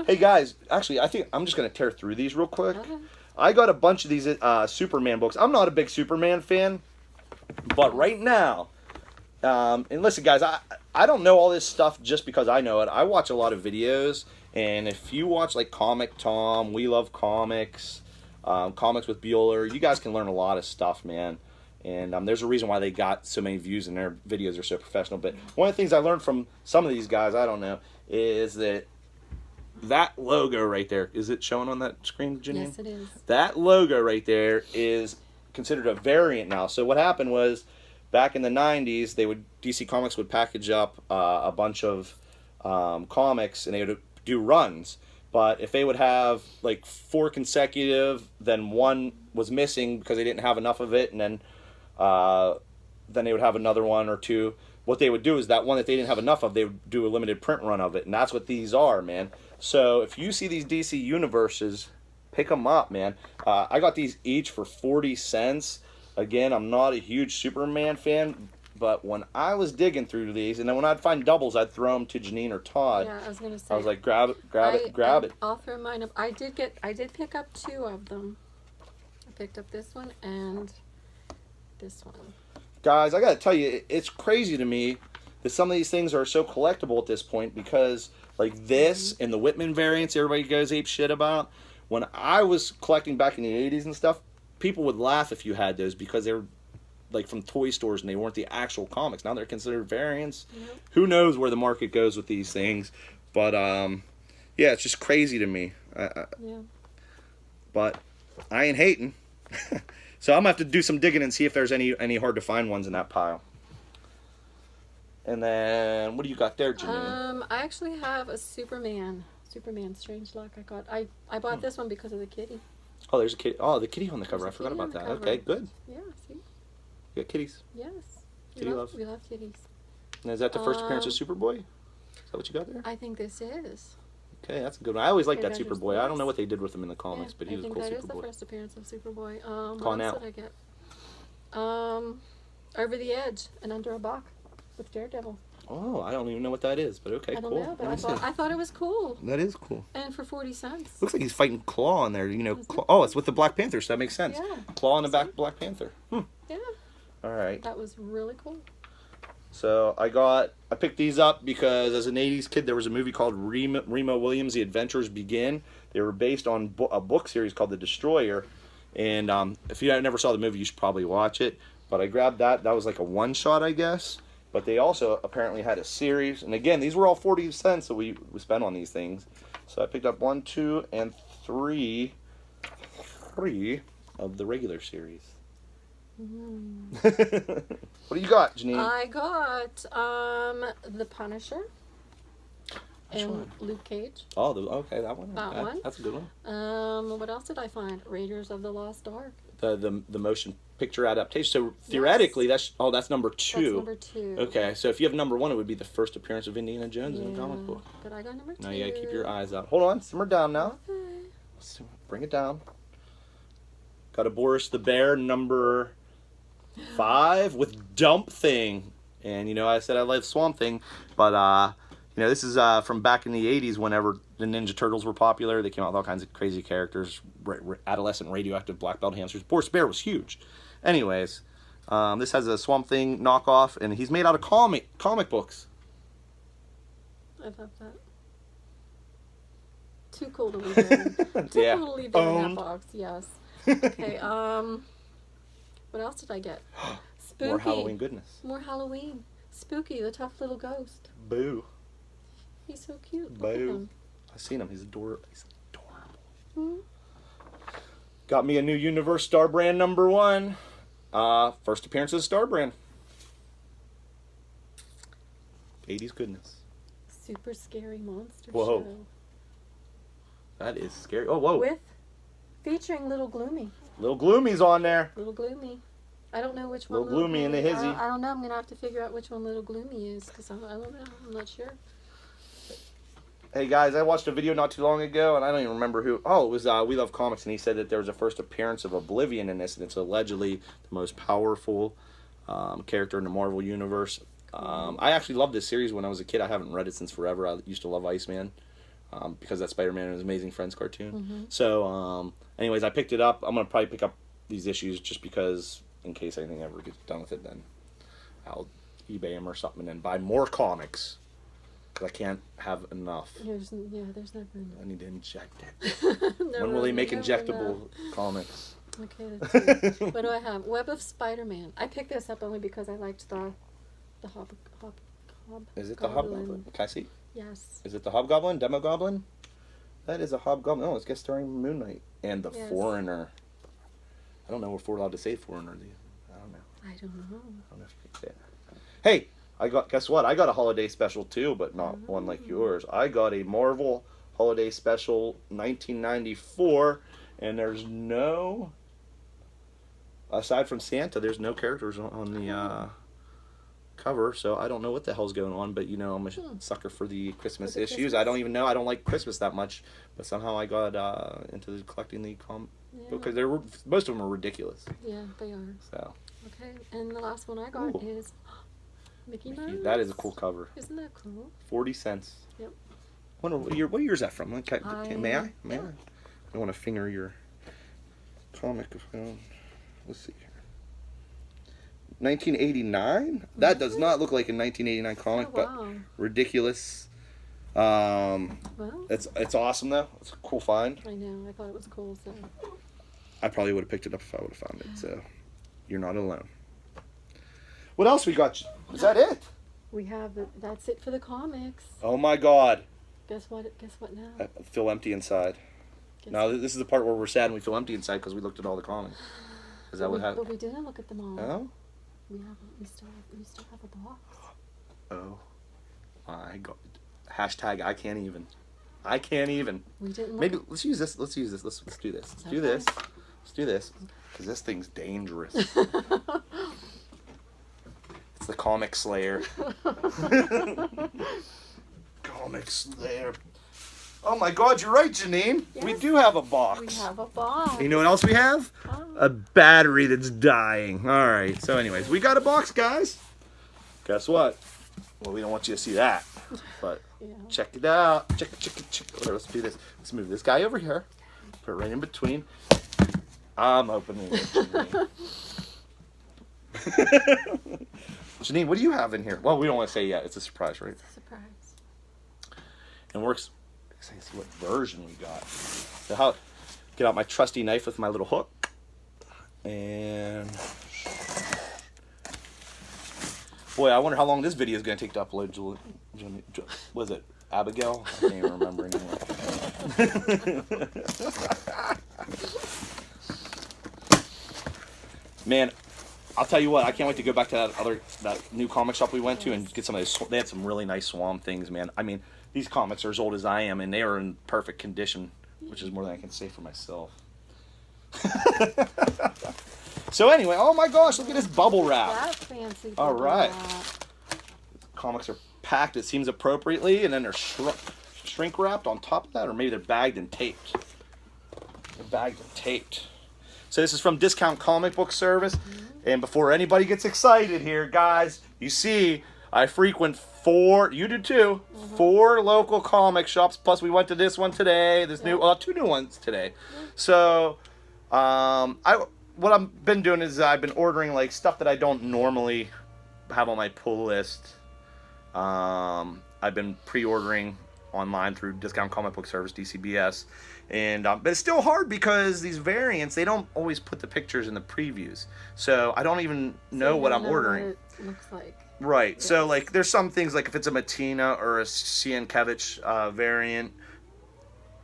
Hey guys, actually, I think I'm just going to tear through these real quick. I got a bunch of these Superman books. I'm not a big Superman fan, but right now, and listen guys, I don't know all this stuff just because I know it. I watch a lot of videos, and if you watch like Comic Tom, We Love Comics, Comics with Bueller, you guys can learn a lot of stuff, man. And there's a reason why they got so many views and their videos are so professional. But one of the things I learned from some of these guys, I don't know, is that logo right there, is it showing on that screen, Jeannine? Yes, it is. That logo right there is considered a variant now. So what happened was, back in the 90s, DC Comics would package up a bunch of comics, and they would do runs. But if they would have like 4 consecutive, then one was missing because they didn't have enough of it, and then they would have another one or 2. What they would do is that one that they didn't have enough of, they would do a limited print run of it, and that's what these are, man. So if you see these DC universes, pick them up, man. I got these each for 40 cents. Again, I'm not a huge Superman fan, but when I was digging through these, and then when I'd find doubles, I'd throw them to Jeannine or Todd. Yeah, I was gonna say. I was like, grab it. I'll throw mine up. I did pick up 2 of them. I picked up this one and this one. Guys, I gotta tell you, it's crazy to me that some of these things are so collectible at this point, because like this and the Whitman variants, everybody goes ape shit about. When I was collecting back in the 80s and stuff, people would laugh if you had those because they were like from toy stores and they weren't the actual comics. Now they're considered variants. Yep. Who knows where the market goes with these things? But yeah, it's just crazy to me. Yeah. But I ain't hating. So I'm gonna have to do some digging and see if there's any hard to find ones in that pile. And then what do you got there, Jeannine? I actually have a Superman Strange Luck. I bought this one because of the kitty. Oh, there's a kitty. Oh, the kitty on the cover. I forgot about that. Okay, good. Yeah, see? You got kitties. Yes. Kitty love. We love kitties. And is that the first appearance of Superboy? Is that what you got there? I think this is. Okay, that's a good one. I always liked that Superboy. I don't know what they did with him in the comics, but he was a cool Superboy. I think that is the first appearance of Superboy. What else did I get? Over the Edge and Under a Buck with Daredevil. Oh, I don't even know what that is, but okay, I don't cool. know, but I thought it was cool. That is cool. And for 40 cents. Looks like he's fighting Claw in there, you know. Claw. Oh, it's with the Black Panther, so that makes sense. Yeah. Claw in the back, Black Panther. Yeah. All right. That was really cool. So I picked these up because as an 80s kid, there was a movie called Remo Williams' The Adventures Begin. They were based on a book series called The Destroyer. And if you never saw the movie, you should probably watch it. But I grabbed that. That was like a one-shot, I guess. But they also apparently had a series. And again, these were all 40 cents that we spent on these things. So I picked up 1, 2, and 3 of the regular series. What do you got, Jeannine? I got The Punisher. Which and one? Luke Cage. Oh, okay, that one. That one. That's a good one. What else did I find? Raiders of the Lost Ark. The motion picture adaptation. So theoretically, that's number 2. That's number 2. Okay, so if you have number 1, it would be the first appearance of Indiana Jones in a comic book. But I got number 2. Now you gotta keep your eyes out. Hold on, simmer down now. Okay. Bring it down. Got a Boris the Bear number 5 with Dump Thing. And, you know, I said I love Swamp Thing, but, you know, this is from back in the 80s whenever the Ninja Turtles were popular. They came out with all kinds of crazy characters, adolescent radioactive black belt hamsters. Boris Bear was huge. Anyways, this has a Swamp Thing knockoff, and he's made out of comic books. I love that. Too cool to leave in. Too cool to leave in that box, yes. Okay, what else did I get? Spooky. More Halloween goodness. More Halloween. Spooky, the tough little ghost. Boo. He's so cute. Boo. I've seen him. He's adorable. Got me a new Universe Star Brand #1. First appearance of the Star Brand. 80s goodness. Super scary monster Whoa. show. That is scary. Oh, whoa. Featuring Little Gloomy. Little Gloomy's on there. Little Gloomy. I don't know which one. Little Gloomy in the hizzy. I don't know. I'm going to have to figure out which one Little Gloomy is because I don't know. I'm not sure. Hey, guys, I watched a video not too long ago, and I don't even remember who. Oh, it was We Love Comics, and he said that there was a first appearance of Oblivion in this, and it's allegedly the most powerful character in the Marvel Universe. I actually loved this series when I was a kid. I haven't read it since forever. I used to love Iceman because that's Spider-Man and his Amazing Friends cartoon. Mm-hmm. So, anyways, I picked it up. I'm going to probably pick up these issues just because in case anything ever gets done with it, then I'll eBay them or something and buy more comics. Because I can't have enough. There's never enough. I need to inject it. When will they make injectable comics? Okay, let's see. What do I have? Web of Spider-Man. I picked this up only because I liked the Hob. Is it the Hobgoblin? Can I see? Yes. Is it the Hobgoblin? Demogoblin? That is a Hobgoblin. Oh, it's guest starring Moon Knight. And the Foreigner. I don't know if we're allowed to say Foreigner. I don't know. I don't know. I don't know if you can say it. Hey! Guess what? I got a holiday special too, but not one like yours. I got a Marvel Holiday Special 1994, and there's no, aside from Santa, there's no characters on the cover, so I don't know what the hell's going on, but you know, I'm a sucker for the Christmas issues. Christmas. I don't even know. I don't like Christmas that much, but somehow I got into collecting the because most of them are ridiculous. Yeah, they are. So. Okay, and the last one I got is Mickey Mouse. That is a cool cover. Isn't that cool? 40 cents. Yep. What year is that from? May I? May I? I want to finger your comic. Let's see here. 1989? That does not look like a 1989 comic, but ridiculous. Well, it's awesome though. It's a cool find. I know. I thought it was cool. So. I probably would have picked it up if I would have found it. So you're not alone. What else we got? Is that it? We have that's it for the comics. Oh my God! Guess what now? I feel empty inside. Now this is the part where we're sad and we feel empty inside because we looked at all the comics. Is that what happened? But we didn't look at them all. No. We still have a box. Oh my God! Hashtag I can't even. I can't even. We didn't. Maybe let's use this. Let's use this. Let's do this. Let's do this. Let's do this because this thing's dangerous. It's the Comic Slayer. Comic Slayer. Oh my God, you're right, Jeannine. Yes. We do have a box. We have a box. You know what else we have? A battery that's dying. All right. So anyways, we got a box, guys. Guess what? Well, we don't want you to see that. But check it out. Check it. Okay, let's do this. Let's move this guy over here. Put it right in between. I'm opening it, Jeannine. Jeannine, what do you have in here? Well, we don't want to say yet. It's a surprise, right? It's a surprise. And we're excited to see what version we got. So get out my trusty knife with my little hook. And boy, I wonder how long this video is going to take to upload. Was it Abigail? I can't even remember anymore. Man, I'll tell you what, I can't wait to go back to that new comic shop we went to and get some of those. They had some really nice Swamp Things, man. I mean, these comics are as old as I am, and they are in perfect condition, which is more than I can say for myself. So anyway, oh my gosh, look at this bubble wrap. That's fancy. All right. Comics are packed, it seems, appropriately, and then they're shrink wrapped on top of that, or maybe they're bagged and taped. They're bagged and taped. So this is from Discount Comic Book Service. And before anybody gets excited here, guys, you see, I frequent 4, you do too, 4 local comic shops. Plus we went to this one today, this new, 2 new ones today. So, what I've been doing is I've been ordering like stuff that I don't normally have on my pull list. I've been pre-ordering online through Discount Comic Book Service, DCBS, and but it's still hard because these variants, they don't always put the pictures in the previews, so I don't even know what I'm ordering. What it looks like. Right. Yes. So like, there's some things like if it's a Matina or a Sienkiewicz variant,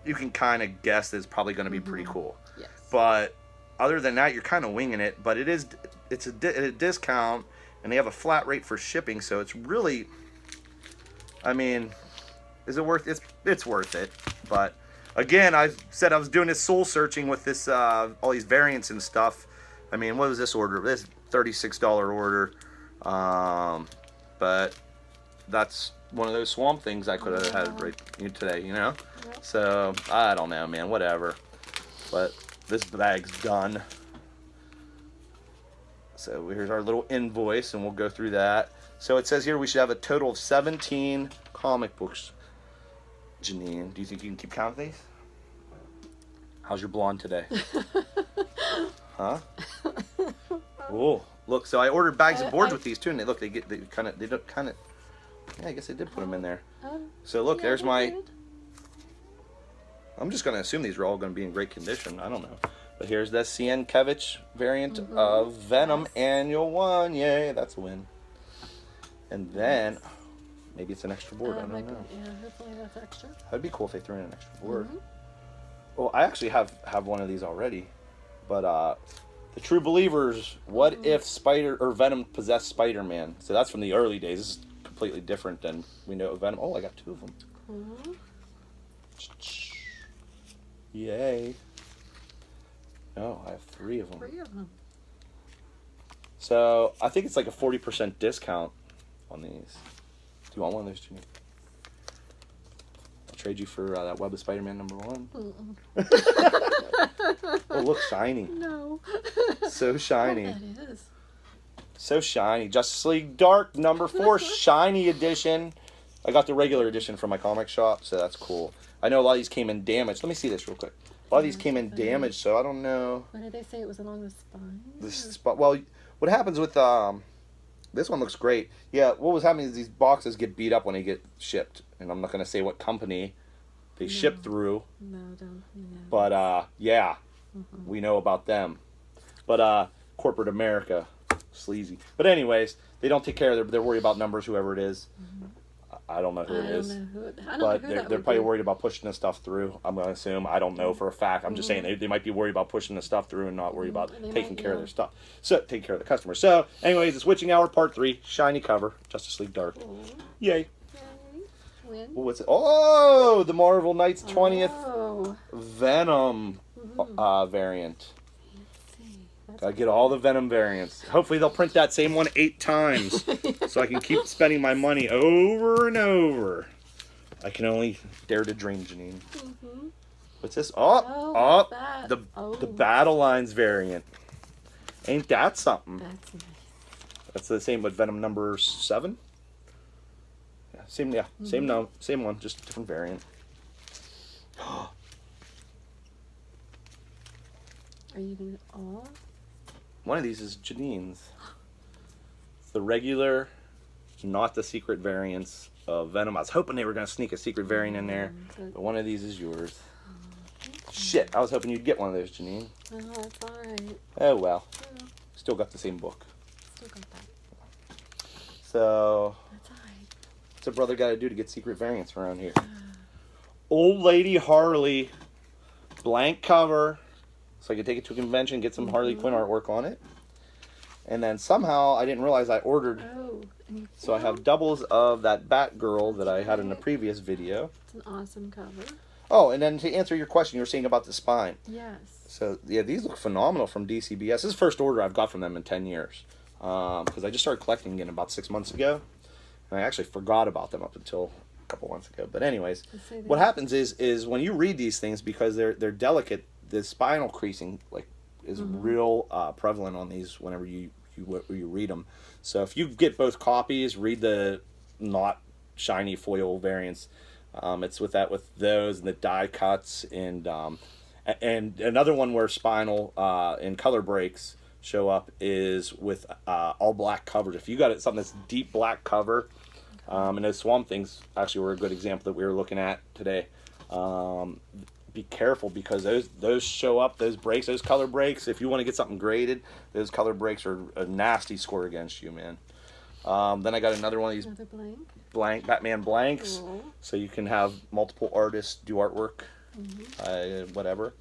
you can kind of guess that it's probably going to be pretty cool. Yes. But other than that, you're kind of winging it. But it's a discount, and they have a flat rate for shipping, so it's really, I mean, is it worth it? It's worth it. But again, I said I was doing this soul searching with this all these variants and stuff. I mean, what was this order? This $36 order. But that's one of those swamp things I could have had right today, you know? Yep. So, I don't know, man, whatever. But this bag's done. So here's our little invoice, and we'll go through that. So it says here we should have a total of 17 comic books. Jeannine, do you think you can keep count of these? How's your blonde today? Huh? Oh, look, so I ordered bags of boards with these too, and they kind of, yeah, I guess they did put them in there. So look, there's my, I'm just going to assume these are all going to be in great condition. I don't know. But here's the Sienkiewicz variant of Venom Annual 1. Yay, that's a win. And then, maybe it's an extra board. I don't know. Yeah, hopefully that's extra. That'd be cool if they threw in an extra board. Well, I actually have one of these already. But the True Believers, what if Venom possessed Spider-Man? So that's from the early days. This is completely different than we know of Venom. Oh, I got 2 of them. Yay. No, I have 3 of them. 3 of them. So I think it's like a 40% discount on these. Do you want one of those, Jeannine? I'll trade you for that Web of Spider-Man #1. Oh, look, shiny. No. So shiny. Oh, that is. So shiny. Justice League Dark #4 shiny edition. I got the regular edition from my comic shop, so that's cool. I know a lot of these came in damaged. Let me see this real quick. A lot of these came in damaged, so I don't know. What did they say? It was along the spine? The spot. Well, what happens with this one looks great. Yeah, what was happening is these boxes get beat up when they get shipped, and I'm not going to say what company they ship through. No, don't. No. But yeah, we know about them. But corporate America, sleazy. But anyways, they don't take care of they're worried about numbers, whoever it is. I don't know who it is. But they're probably worried about pushing the stuff through. I'm going to assume. I don't know for a fact. I'm just saying they might be worried about pushing the stuff through and not worried about taking care of their stuff. So, taking care of the customer. So, anyways, the Switching Hour Part 3. Shiny cover. Justice League Dark. Yay. Win. What's it? Oh, the Marvel Knights 20th Venom variant. Gotta get all the Venom variants. Hopefully they'll print that same one 8 times so I can keep spending my money over and over. I can only dare to dream, Jeannine. What's this? The Battle Lines variant. Ain't that something? That's nice. That's the same with Venom #7. Yeah, same one, just different variant. Are you doing it all? One of these is Jeannine's. It's the regular, not the secret variants of Venom. I was hoping they were going to sneak a secret variant in there, but one of these is yours. Shit, I was hoping you'd get one of those, Jeannine. Oh, that's alright. Oh, well. Still got the same book. Still got that. So, that's alright. what's a brother got to do to get secret variants around here? Old Lady Harley, blank cover. So I could take it to a convention, get some Harley Quinn artwork on it. And then somehow I didn't realize I ordered. So I have doubles of that Batgirl that I had in the previous video. It's an awesome cover. Oh, and then to answer your question, you were saying about the spine. Yes. So, yeah, these look phenomenal from DCBS. This is the first order I've got from them in 10 years. Because I just started collecting again about 6 months ago. And I actually forgot about them up until a couple months ago. But anyways, what happens is when you read these things, because they're delicate, the spinal creasing like is real prevalent on these whenever you read them. So if you get both copies, read the not shiny foil variants. It's with those and the die cuts and another one where Spinal and Color Breaks show up is with all black covers. If you got something that's deep black cover, and those Swamp Things actually were a good example that we were looking at today. Be careful because those show up, those breaks, those color breaks. If you want to get something graded, those color breaks are a nasty score against you, man. Then I got another one of these blank Batman blanks, so you can have multiple artists do artwork, whatever.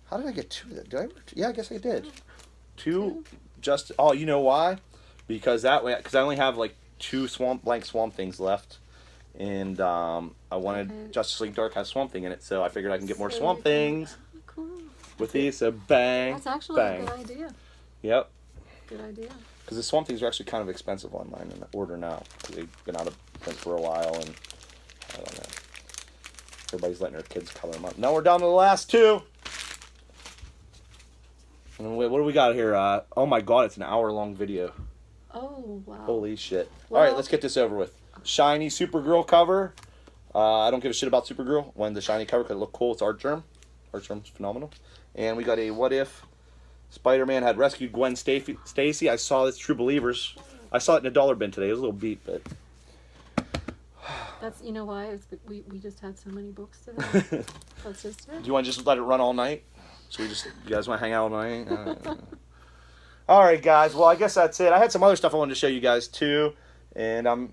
How did I get two? Did I? Yeah, I guess I did. Two. Just you know why? Because I only have like two blank Swamp Things left. And I wanted Justice League Dark has Swamp Thing in it, so I figured I can get more Swamp Things with these. So bang, that's actually bang. a good idea. Yep. Good idea. Because the Swamp Things are actually kind of expensive online in order now. They've been out of print for a while, and I don't know. Everybody's letting their kids color them up. Now we're down to the last two. And what do we got here? Oh my God, it's an hour-long video. Oh wow. Holy shit! Well, all right, let's get this over with. Shiny Supergirl cover. I don't give a shit about Supergirl when the shiny cover could look cool. It's Art Germ. Art Germ's phenomenal. And we got a What If Spider-Man had rescued Gwen Stacy. I saw this True Believers. I saw it in a dollar bin today. It was a little beat, but that's why we just had so many books today. That's just it. Do you want to just let it run all night? So you guys want to hang out all night? All right, guys. Well, I guess that's it. I had some other stuff I wanted to show you guys too. And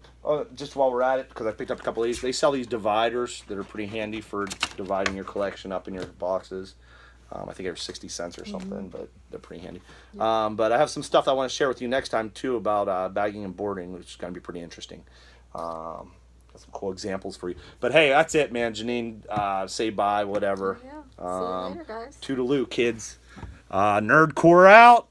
just while we're at it, because I picked up a couple of these, they sell these dividers that are pretty handy for dividing your collection up in your boxes. I think they're 60 cents or something, but they're pretty handy. Yeah. But I have some stuff I want to share with you next time too about bagging and boarding, which is going to be pretty interesting. Got some cool examples for you. But hey, that's it, man. Jeannine, say bye, whatever. Yeah. See you later, guys. Toodaloo, kids. NERDCORE out.